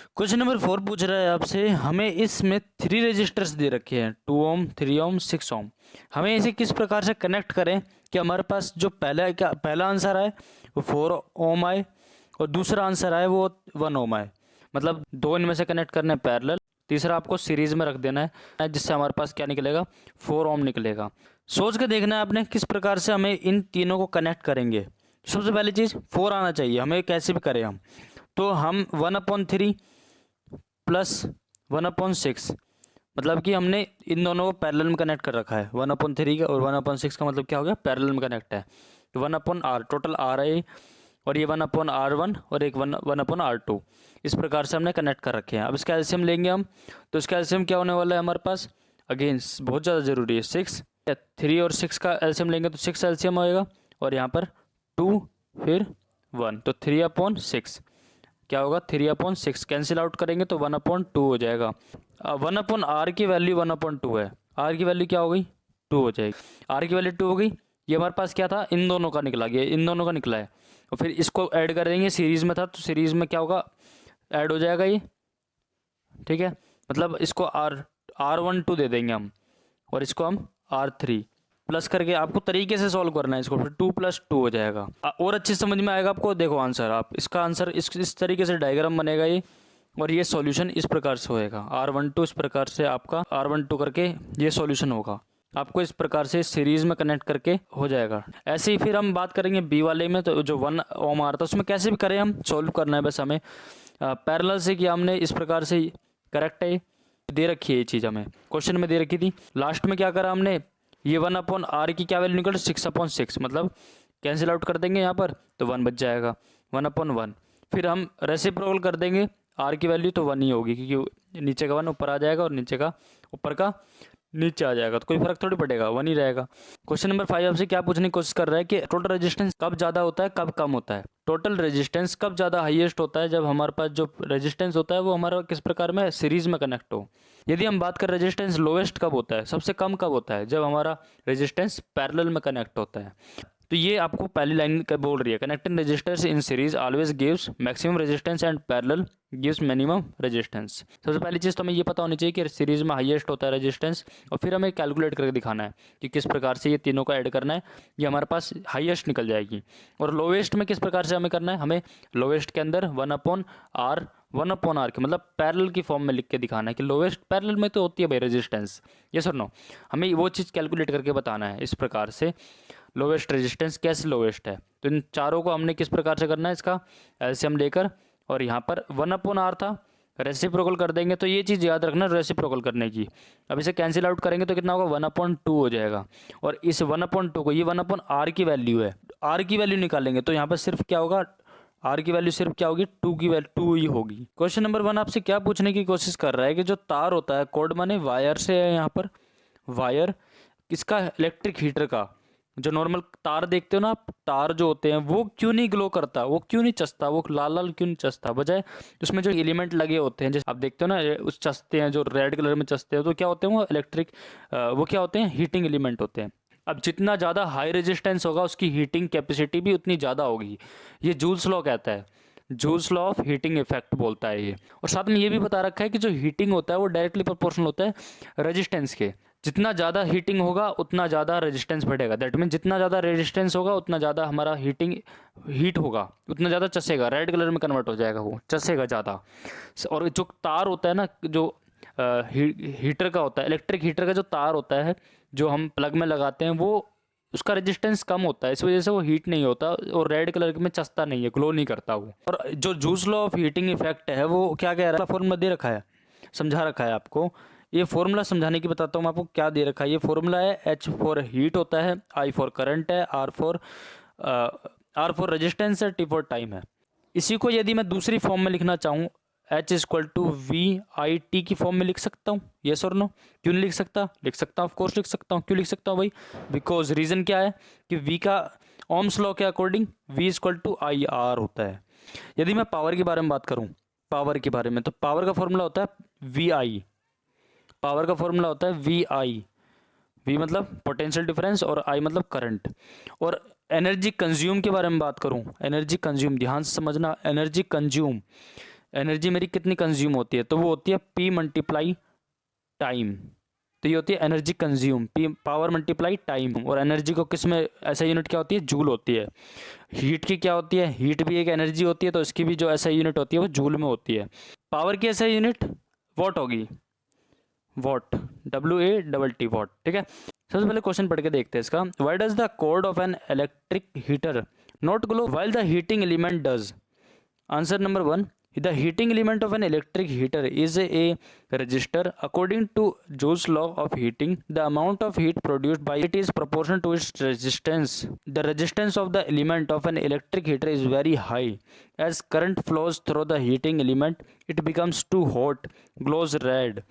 Question number 4 पूछ रहा है आपसे, हमें इसमें 3 रजिस्टर्स दे रखे हैं, 2 ओम, 3 ओम, 6 ओम। हमें इसे किस प्रकार से कनेक्ट करें कि हमारे पास जो पहला आंसर आए वो 4 ओम आए और दूसरा आंसर आए वो 1 ओम आए। मतलब दो इनमें से कनेक्ट करने पैरेलल, तीसरा आपको सीरीज में रख देना है जिससे हमारे पास क्या निकलेगा, 4 ओम निकलेगा। सोच के देखना है आपने किस प्रकार से हमें इन तीनों को कनेक्ट करेंगे। सबसे पहली चीज़ 4 आना चाहिए, हमें कैसे भी करें हम। तो हम 1/3 प्लस 1/6, मतलब कि हमने इन दोनों को पैरेलल में कनेक्ट कर रखा है। 1/3 का और 1/6 का मतलब क्या हो गया, पैरेलल में कनेक्ट है। तो 1/r टोटल r है और ये 1/r1 और एक 1/r2, इस प्रकार से हमने कनेक्ट कर रखे हैं। अब इसका एलसीएम लेंगे हम, तो इसका एलसीएम क्या होने वाला है हमारे पास, अगेन बहुत ज़्यादा ज़रूरी है 6। 3 और 6 का एलसीएम लेंगे तो 6 एलसीएम होएगा और यहाँ पर 2 फिर 1, तो 3/6 क्या होगा, 3/6 कैंसिल आउट करेंगे तो 1/2 हो जाएगा। 1/r की वैल्यू 1/2 है, r की वैल्यू क्या हो गई, 2 हो जाएगी। r की वैल्यू 2 हो गई। ये हमारे पास क्या था, इन दोनों का निकला गया, इन दोनों का निकला है। और फिर इसको ऐड कर देंगे, सीरीज में था तो सीरीज में क्या होगा, ऐड हो जाएगा ये, ठीक है। मतलब इसको R12 दे देंगे हम और इसको हम R3 प्लस करके आपको तरीके से सॉल्व करना है इसको, फिर 2 + 2 हो जाएगा। और अच्छे समझ में आएगा आपको। देखो आंसर, आप इसका आंसर इस तरीके से डायग्राम बनेगा ये, और ये सॉल्यूशन इस प्रकार से होएगा। R12 इस प्रकार से आपका R12 करके ये सॉल्यूशन होगा। आपको इस प्रकार से सीरीज में कनेक्ट करके हो जाएगा। ऐसे ही फिर हम बात करेंगे बी वाले में, तो जो 1 ओम आ रहा था उसमें कैसे भी करें हम सॉल्व करना है, बस हमें पैरेलल से किया हमने, इस प्रकार से करेक्ट है। दे रखी है ये चीज़, हमें क्वेश्चन में दे रखी थी। लास्ट में क्या करा हमने, ये 1/r की क्या वैल्यू निकल, 6/6, मतलब कैंसिल आउट कर देंगे यहाँ पर तो 1 बच जाएगा, 1/1। फिर हम रेसिप्रोकल कर देंगे, r की वैल्यू तो 1 ही होगी क्योंकि नीचे का 1 ऊपर आ जाएगा और नीचे का ऊपर का नीचे आ जाएगा, तो कोई फर्क थोड़ी पड़ेगा, 1 ही रहेगा। क्वेश्चन नंबर 5 आपसे क्या पूछने की कोशिश कर रहा है कि टोटल रेजिस्टेंस कब ज़्यादा होता है कब कम होता है। टोटल रेजिस्टेंस कब ज़्यादा हाईएस्ट होता है, जब हमारे पास जो रेजिस्टेंस होता है वो हमारा किस प्रकार में सीरीज में कनेक्ट हो। यदि हम बात करें रेजिस्टेंस लोवेस्ट कब होता है, सबसे कम कब होता है, जब हमारा रेजिस्टेंस पैरेलल में कनेक्ट होता है। तो ये आपको पहली लाइन का बोल रही है, connecting resistors in series always gives maximum resistance and parallel gives minimum resistance. सबसे पहली चीज़ तो हमें ये पता होनी चाहिए कि सीरीज में हाईएस्ट होता है रेजिस्टेंस, और फिर हमें कैलकुलेट करके दिखाना है कि किस प्रकार से ये तीनों को ऐड करना है, ये हमारे पास हाईएस्ट निकल जाएगी। और लोवेस्ट में किस प्रकार से हमें करना है, हमें लोवेस्ट के अंदर 1/r के मतलब पैरेलल की फॉर्म में लिख के दिखाना है कि लोवेस्ट पैरेलल में तो होती है भाई रेजिस्टेंस, यस और नो। हमें वो चीज़ कैलकुलेट करके बताना है इस प्रकार से लोवेस्ट रेजिस्टेंस कैसे लोवेस्ट है। तो इन चारों को हमने किस प्रकार से करना है, इसका एलसीएम लेकर, और यहाँ पर 1/r था, रेसिप्रोकल कर देंगे। तो ये चीज़ याद रखना रेसिप्रोकल करने की। अब इसे कैंसिल आउट करेंगे तो कितना होगा, 1/2 हो जाएगा। और इस 1/2 को, ये 1/r की वैल्यू है, r की वैल्यू निकालेंगे तो यहाँ पर सिर्फ क्या होगा, r की वैल्यू सिर्फ क्या होगी, 2 की वैल्यू 2 ही होगी। क्वेश्चन नंबर 1 आपसे क्या पूछने की कोशिश कर रहा है कि जो तार होता है, कोड माने वायर से है, यहाँ पर वायर किसका, इलेक्ट्रिक हीटर का। जो नॉर्मल तार देखते हो ना आप, तार जो होते हैं वो क्यों नहीं ग्लो करता, वो क्यों नहीं चसता, वो लाल लाल क्यों नहीं चसता, बजाय उसमें जो एलिमेंट लगे होते हैं, जैसे आप देखते हो ना उस चसते हैं, जो रेड कलर में चसते हैं, तो क्या होते हैं वो इलेक्ट्रिक, वो क्या होते हैं, हीटिंग एलिमेंट होते हैं। अब जितना ज़्यादा हाई रेजिस्टेंस होगा उसकी हीटिंग कैपेसिटी भी उतनी ज़्यादा होगी, ये जूल्स लॉ कहता है, joules law of heating effect बोलता है ये। और साथ में ये भी बता रखा है कि जो हीटिंग होता है वो डायरेक्टली प्रोपोर्शनल होता है रेजिस्टेंस के। जितना ज़्यादा हीटिंग होगा उतना ज़्यादा रेजिस्टेंस बढ़ेगा, दैट मीन जितना ज़्यादा रेजिस्टेंस होगा उतना ज़्यादा हमारा हीट होगा, उतना ज़्यादा चसेगा, रेड कलर में कन्वर्ट हो जाएगा, वो चसेगा ज़्यादा। और जो तार होता है ना, जो हीटर का होता है, इलेक्ट्रिक हीटर का जो तार होता है जो हम प्लग में लगाते हैं, वो उसका रेजिस्टेंस कम होता है, इस वजह से वो हीट नहीं होता और रेड कलर में चसता नहीं है, ग्लो नहीं करता वो। और जो joules law of heating effect है वो क्या कह रहा है, फॉर्मूला दे रखा है, समझा रखा है आपको। ये फॉर्मूला समझाने की बताता हूँ मैं आपको, क्या दे रखा है। ये फॉर्मूला है, H फॉर हीट होता है, I फॉर करंट है, R फॉर रेजिस्टेंस है, T फॉर टाइम है। इसी को यदि मैं दूसरी फॉर्म में लिखना चाहूँ, H = VIT की फॉर्म में लिख सकता हूँ, यस और नो। क्यों नहीं लिख सकता, लिख सकता हूँ, ऑफ कोर्स लिख सकता हूँ। क्यों लिख सकता हूँ भाई, बिकॉज रीज़न क्या है कि V का ओम्स लॉ के अकॉर्डिंग V = IR होता है। यदि मैं पावर के बारे में बात करूँ, पावर के बारे में, तो पावर का फॉर्मूला होता है VI, पावर का फॉर्मूला होता है VI, V मतलब पोटेंशियल डिफरेंस और I मतलब करंट। और एनर्जी कंज्यूम के बारे में बात करूं, एनर्जी कंज्यूम, ध्यान से समझना, एनर्जी कंज्यूम एनर्जी मेरी कितनी कंज्यूम होती है, तो वो होती है P मल्टीप्लाई टाइम। तो ये होती है energy consume, P power multiply time. और एनर्जी को किस में ऐसा यूनिट क्या होती है, जूल होती है। हीट की क्या होती है, हीट भी एक एनर्जी होती है, तो इसकी भी जो ऐसा यूनिट होती है वो जूल में होती है। पावर की ऐसा यूनिट वॉट होगी, वॉट, WATT वॉट, ठीक है। सबसे पहले क्वेश्चन पढ़ के देखते हैं इसका। Why does the code of an electric heater not glow while the heating element does? Answer number 1, the heating element of an electric heater is a resistor. According to Joule's law of heating, the amount of heat produced by it is proportional to its resistance. The resistance of the element of an electric heater is very high. As current flows through the heating element, it becomes too hot, glows red.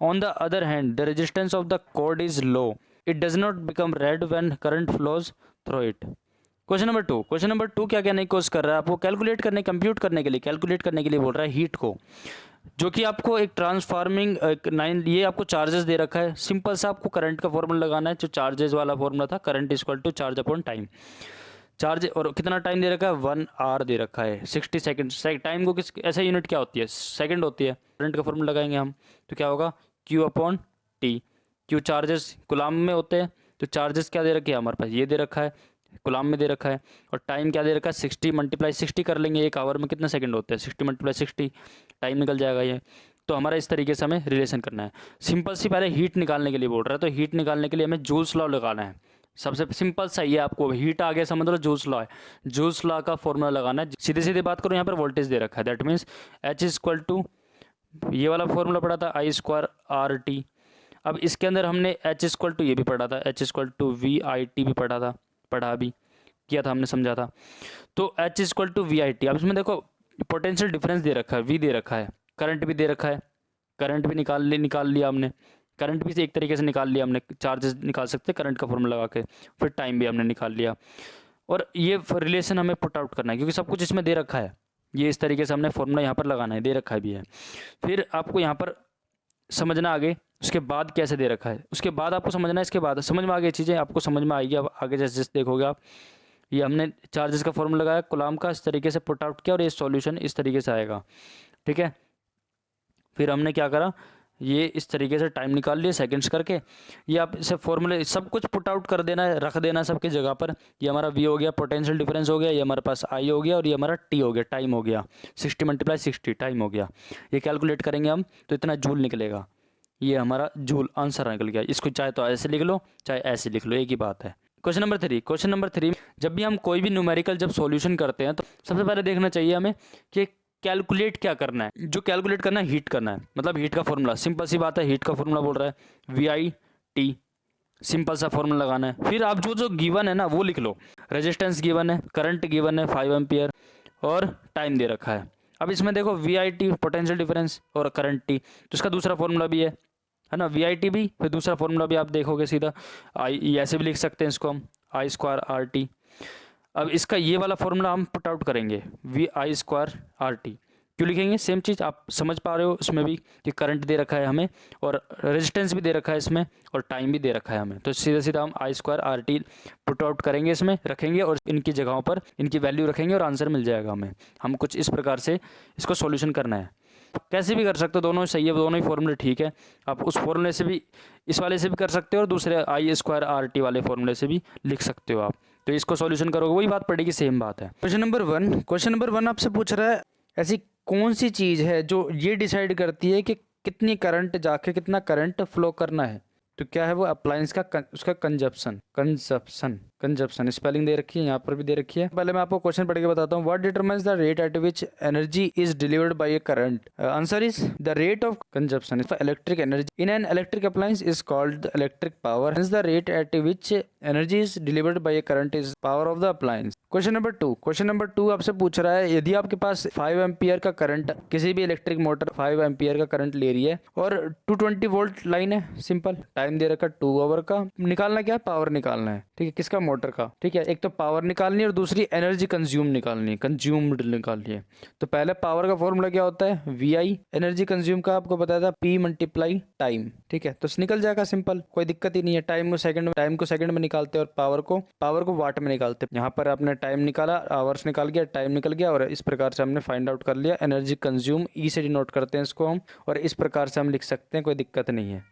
On the other hand, the resistance of the cord is low. It does not become red when current flows through it. Question number two क्या कहने की कोशिश कर रहा है, आपको calculate करने, compute करने के लिए, कैलकुलेट करने के लिए बोल रहा है हीट को, जो कि आपको एक ट्रांसफार्मिंग ये आपको चार्जेस दे रखा है। सिंपल सा आपको करंट का फॉर्मूला लगाना है, जो चार्जेस वाला फॉर्मूला था, current equal to charge upon time. Charge और कितना टाइम दे रखा है, 1 आवर दे रखा है, 60 सेकंड। टाइम को किस ऐसा यूनिट क्या होती है, सेकंड होती है। करंट का फॉर्मूला लगाएंगे हम तो क्या होगा, Q upon T। Q charges coulomb में होते हैं, तो चार्जेस क्या दे रखे हैं हमारे पास, ये दे रखा है, गुलाम में दे रखा है। और टाइम क्या दे रखा है, 60 मल्टीप्लाई 60 कर लेंगे, एक आवर में कितने सेकंड होते हैं, 60 मल्टीप्लाई 60 टाइम निकल जाएगा ये। तो हमारा इस तरीके से हमें रिलेशन करना है। सिंपल सी पहले हीट निकालने के लिए बोल रहा है, तो हीट निकालने के लिए हमें जूल्स लॉ लगाना है। सबसे सिंपल सा ये, आपको हीट आगे समझ लो, जूल्स लॉ है, जूल्स लॉ का फॉर्मूला लगाना है। सीधे सीधे बात करो, यहाँ पर वोल्टेज दे रखा है, that means H equal to, ये वाला फॉर्मूला पढ़ा था I²RT। अब इसके अंदर हमने H इक्वल टू ये भी पढ़ा था, H इक्वल टू VIT भी पढ़ा था, पढ़ा भी किया था हमने, समझा था। तो H इक्वल टू VIT। अब इसमें देखो पोटेंशियल डिफरेंस दे रखा है, V दे रखा है, करंट भी दे रखा है, करंट भी निकाल लिया हमने, करंट भी एक तरीके से निकाल लिया हमने, चार्जेस निकाल सकते करंट का फॉर्मूला लगा के, फिर टाइम भी हमने निकाल लिया। और ये रिलेशन हमें पुट आउट करना है, क्योंकि सब कुछ इसमें दे रखा है। ये इस तरीके से हमने फॉर्मूला यहाँ पर लगाना है, दे रखा भी है। फिर आपको यहाँ पर समझना आगे, उसके बाद कैसे दे रखा है, उसके बाद आपको समझना है, इसके बाद समझ में आगे चीज़ें आपको समझ में आएगी। अब आगे जैसे जैसे देखोगे आप, ये हमने चार्जेस का फॉर्मूला लगाया, कुलाम का, इस तरीके से पुट आउट किया, और ये सॉल्यूशन इस तरीके से आएगा, ठीक है। फिर हमने क्या करा, ये इस तरीके से टाइम निकाल लिए सेकंड्स करके। ये आप इसे फॉर्मूले सब कुछ पुट आउट कर देना है, रख देना सबकी जगह पर। ये हमारा V हो गया, पोटेंशियल डिफरेंस हो गया, ये हमारे पास I हो गया, और ये हमारा T हो गया, टाइम हो गया, 60 मल्टीप्लाई 60 टाइम हो गया। ये कैलकुलेट करेंगे हम तो इतना जूल निकलेगा, ये हमारा जूल आंसर निकल गया। इसको चाहे तो ऐसे लिख लो, चाहे ऐसे लिख लो, एक ही बात है। क्वेश्चन नंबर थ्री, जब भी हम कोई भी न्यूमेरिकल जब सॉल्यूशन करते हैं, तो सबसे पहले देखना चाहिए हमें कि कैलकुलेट क्या करना है। जो कैलकुलेट करना है, हीट करना है, मतलब हीट का फॉर्मूला, सिंपल सी बात है, हीट का फॉर्मूला बोल रहा है VIT, सिंपल सा फॉर्मूला लगाना है। फिर आप जो जो गिवन है ना वो लिख लो, रेजिस्टेंस गिवन है, करंट गिवन है 5 एम्पियर, और टाइम दे रखा है। अब इसमें देखो VIT पोटेंशियल डिफरेंस और करंट T, तो इसका दूसरा फॉर्मूला भी है ना, VIT भी, फिर दूसरा फॉर्मूला भी आप देखोगे सीधा ऐसे भी लिख सकते हैं इसको हम, I²RT। अब इसका ये वाला फॉर्मूला हम पुट आउट करेंगे, VI²RT। क्यों लिखेंगे, सेम चीज़ आप समझ पा रहे हो इसमें भी, कि करंट दे रखा है हमें, और रेजिस्टेंस भी दे रखा है इसमें, और टाइम भी दे रखा है हमें। तो सीधा सीधा हम I²RT पुट आउट करेंगे, इसमें रखेंगे, और इनकी जगहों पर इनकी वैल्यू रखेंगे, और आंसर मिल जाएगा हमें। हम कुछ इस प्रकार से इसको सॉल्यूशन करना है। कैसे भी कर सकते हो, दोनों सही है, दोनों ही फॉर्मूले ठीक है। आप उस फॉर्मूले से भी, इस वाले से भी कर सकते हो, और दूसरे I²RT वाले फॉर्मूले से भी लिख सकते हो आप। तो इसको सॉल्यूशन करोगे, वही बात पड़ेगी, सेम बात है। क्वेश्चन नंबर वन आपसे पूछ रहा है, ऐसी कौन सी चीज़ है जो ये डिसाइड करती है कि कितनी करंट जाके कितना करंट फ्लो करना है? तो क्या है वो, अप्लायंस का उसका कंजप्शन स्पेलिंग दे रखी है, यहाँ पर भी दे रखी है। पहले मैं आपको क्वेश्चन पढ़ के बताता हूँ। What determines the rate at which energy is delivered by A current? Answer is the rate of consumption for electric energy in an electric appliance is called the electric power. Hence the rate at which energy is delivered by A current is power of the appliance. Question number two आपसे पूछ रहा है, यदि आपके पास 5 ampere का current, किसी भी electric motor 5 ampere का करंट ले रही है, और 220 वोल्ट लाइन है, सिंपल टाइम दे रखा 2 आवर का, निकालना क्या है, पावर निकालना है, ठीक है। किसका मोटर का, ठीक है। एक तो पावर निकालनी है और दूसरी एनर्जी कंज्यूम्ड निकालनी है। तो पहले पावर का फॉर्मूला क्या होता है, VI। एनर्जी कंज्यूम का आपको बताया था P × टाइम, ठीक है। तो निकल जाएगा सिंपल, कोई दिक्कत ही नहीं है। टाइम को सेकंड में निकालते हैं और पावर को वाट में निकालते हैं। यहाँ पर आपने टाइम निकाला, आवर्स निकाल गया, टाइम निकल गया, और इस प्रकार से हमने फाइंड आउट कर लिया। एनर्जी कंज्यूम E से डिनोट करते हैं इसको हम, और इस प्रकार से हम लिख सकते हैं, कोई दिक्कत नहीं है।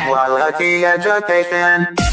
Quality education.